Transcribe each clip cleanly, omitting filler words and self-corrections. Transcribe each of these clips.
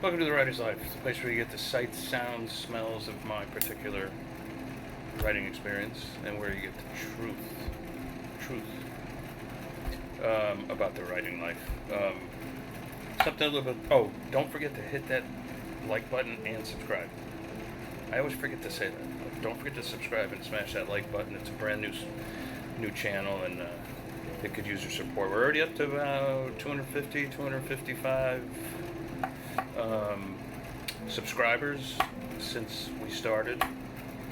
Welcome to the Writer's Life, the place where you get the sights, sounds, smells of my particular writing experience, and where you get the truth about the writing life. Something a little bit. Oh, don't forget to hit that like button and subscribe. I always forget to say that. Like, don't forget to subscribe and smash that like button. It's a brand new channel, and it could use your support. We're already up to about 250, 255 subscribers since we started. I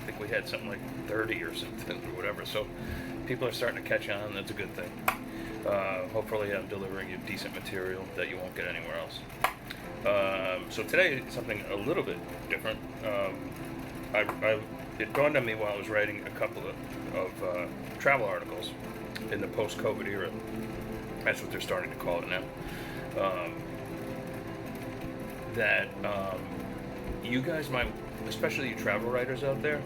think we had something like 30 or something or whatever. So people are starting to catch on. That's a good thing. Hopefully I'm delivering you decent material that you won't get anywhere else. So today something a little bit different. It dawned on me while I was writing a couple of travel articles in the post-COVID era. That's what they're starting to call it now. That you guys might, especially you travel writers out there,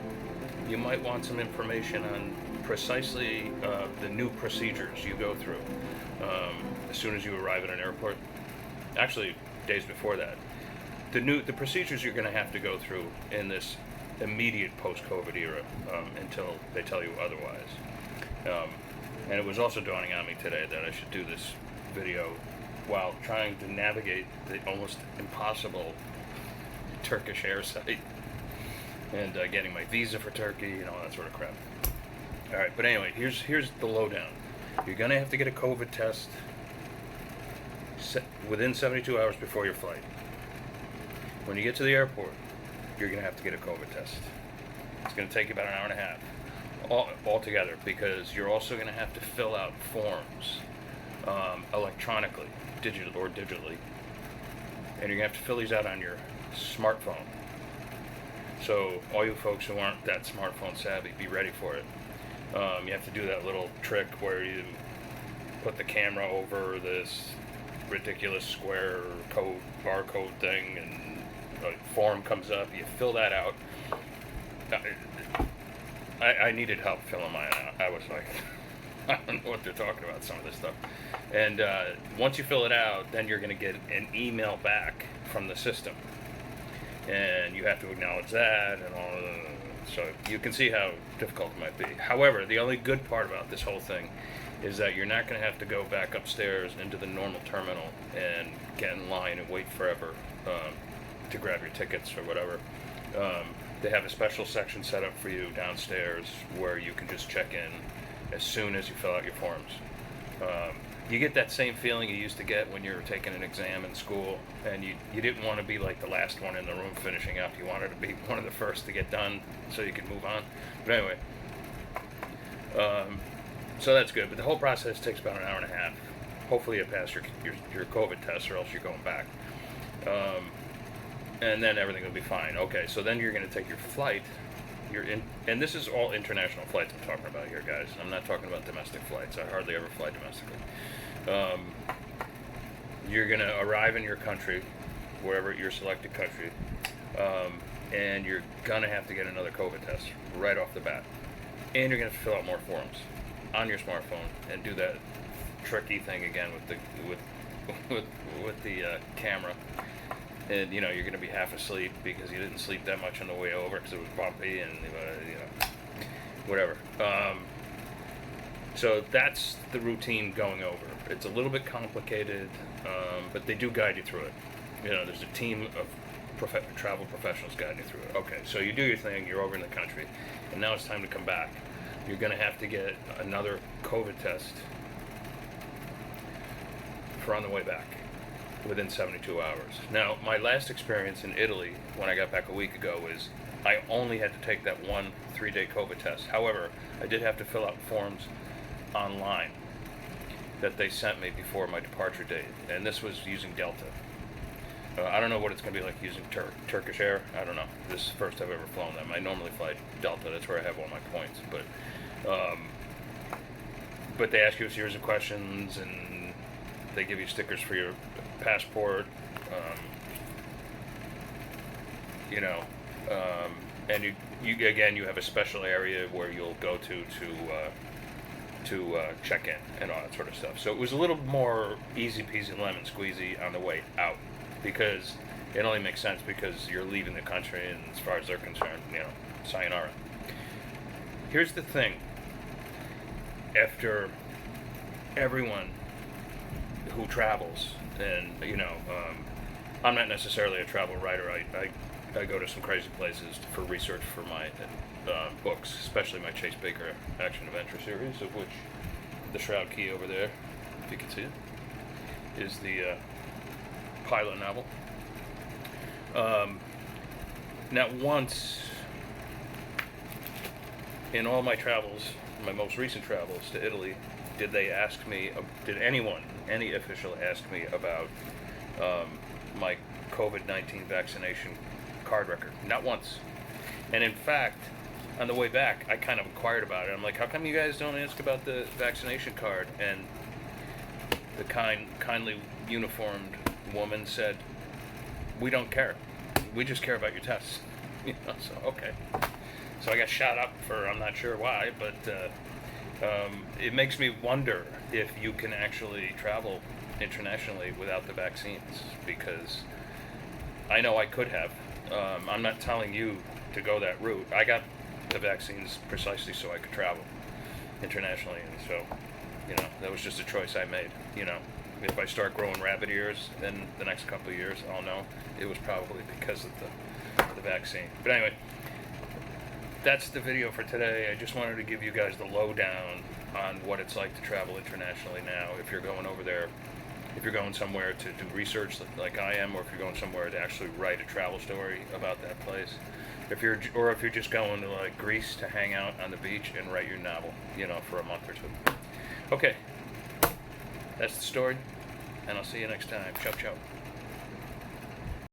you might want some information on precisely the new procedures you go through as soon as you arrive at an airport. Actually, days before that, the procedures you're going to have to go through in this immediate post-COVID era until they tell you otherwise. And it was also dawning on me today that I should do this video while trying to navigate the almost impossible Turkish air site and getting my visa for Turkey and all that sort of crap. All right, but anyway, here's the lowdown. You're gonna have to get a COVID test within 72 hours before your flight. When you get to the airport, you're gonna have to get a COVID test. It's gonna take you about an hour and a half altogether, because you're also gonna have to fill out forms electronically, digitally, and you're gonna have to fill these out on your smartphone. So all you folks who aren't that smartphone savvy, be ready for it. You have to do that little trick where you put the camera over this ridiculous square code barcode thing, and a form comes up. You fill that out. I needed help filling mine out. I was like, I don't know what they're talking about, some of this stuff. And once you fill it out, then you're going to get an email back from the system. And you have to acknowledge that and all of that. So you can see how difficult it might be. However, the only good part about this whole thing is that you're not going to have to go back upstairs into the normal terminal and get in line and wait forever to grab your tickets or whatever. They have a special section set up for you downstairs where you can just check in as soon as you fill out your forms. You get that same feeling you used to get when you were taking an exam in school, and you didn't want to be like the last one in the room finishing up. You wanted to be one of the first to get done so you could move on. But anyway, so that's good. But the whole process takes about an hour and a half. Hopefully you pass your COVID test, or else you're going back. And then everything will be fine. Okay, so then you're going to take your flight. And this is all international flights I'm talking about here, guys. I'm not talking about domestic flights. I hardly ever fly domestically. You're going to arrive in your country, wherever your selected country, and you're going to have to get another COVID test right off the bat. And you're going to have to fill out more forms on your smartphone and do that tricky thing again with the camera. And you're going to be half asleep because you didn't sleep that much on the way over because it was bumpy and whatever. So that's the routine going over. It's a little bit complicated, but they do guide you through it. There's a team of travel professionals guiding you through it. Okay, so you do your thing. You're over in the country, and now it's time to come back. You're going to have to get another COVID test for on the way back within 72 hours. Now, my last experience in Italy, when I got back a week ago, is I only had to take that one 3-day COVID test. However, I did have to fill out forms online that they sent me before my departure date, and this was using Delta. I don't know what it's going to be like using Turkish Air. I don't know. This is the first I've ever flown them. I normally fly Delta. That's where I have all my points. But they ask you a series of questions, and they give you stickers for your passport, and you have a special area where you'll go to check in and all that sort of stuff. So it was a little more easy peasy lemon squeezy on the way out. because it only makes sense because you're leaving the country, and as far as they're concerned, sayonara. Here's the thing. After everyone who travels, and I'm not necessarily a travel writer. I go to some crazy places for research for my books, especially my Chase Baker action adventure series, of which the Shroud Key over there, if you can see it, is the pilot novel. Not once in all my travels, my most recent travels to Italy, did they ask me, did any official ask me about my COVID-19 vaccination card record? Not once. And in fact, on the way back, I kind of inquired about it. I'm like, how come you guys don't ask about the vaccination card? And the kindly uniformed woman said, we don't care. We just care about your tests. So, okay. So I got shot up for, I'm not sure why, but it makes me wonder if you can actually travel internationally without the vaccines, because I know I could have. I'm not telling you to go that route. I got the vaccines precisely so I could travel internationally, and so, that was just a choice I made. If I start growing rabbit ears in the next couple of years, I'll know it was probably because of the vaccine. But anyway, that's the video for today. I just wanted to give you guys the lowdown on what it's like to travel internationally now. If you're going over there, if you're going somewhere to do research like I am, or if you're going somewhere to actually write a travel story about that place, if you're just going to like Greece to hang out on the beach and write your novel, for a month or two. Okay, that's the story, and I'll see you next time. Ciao, ciao.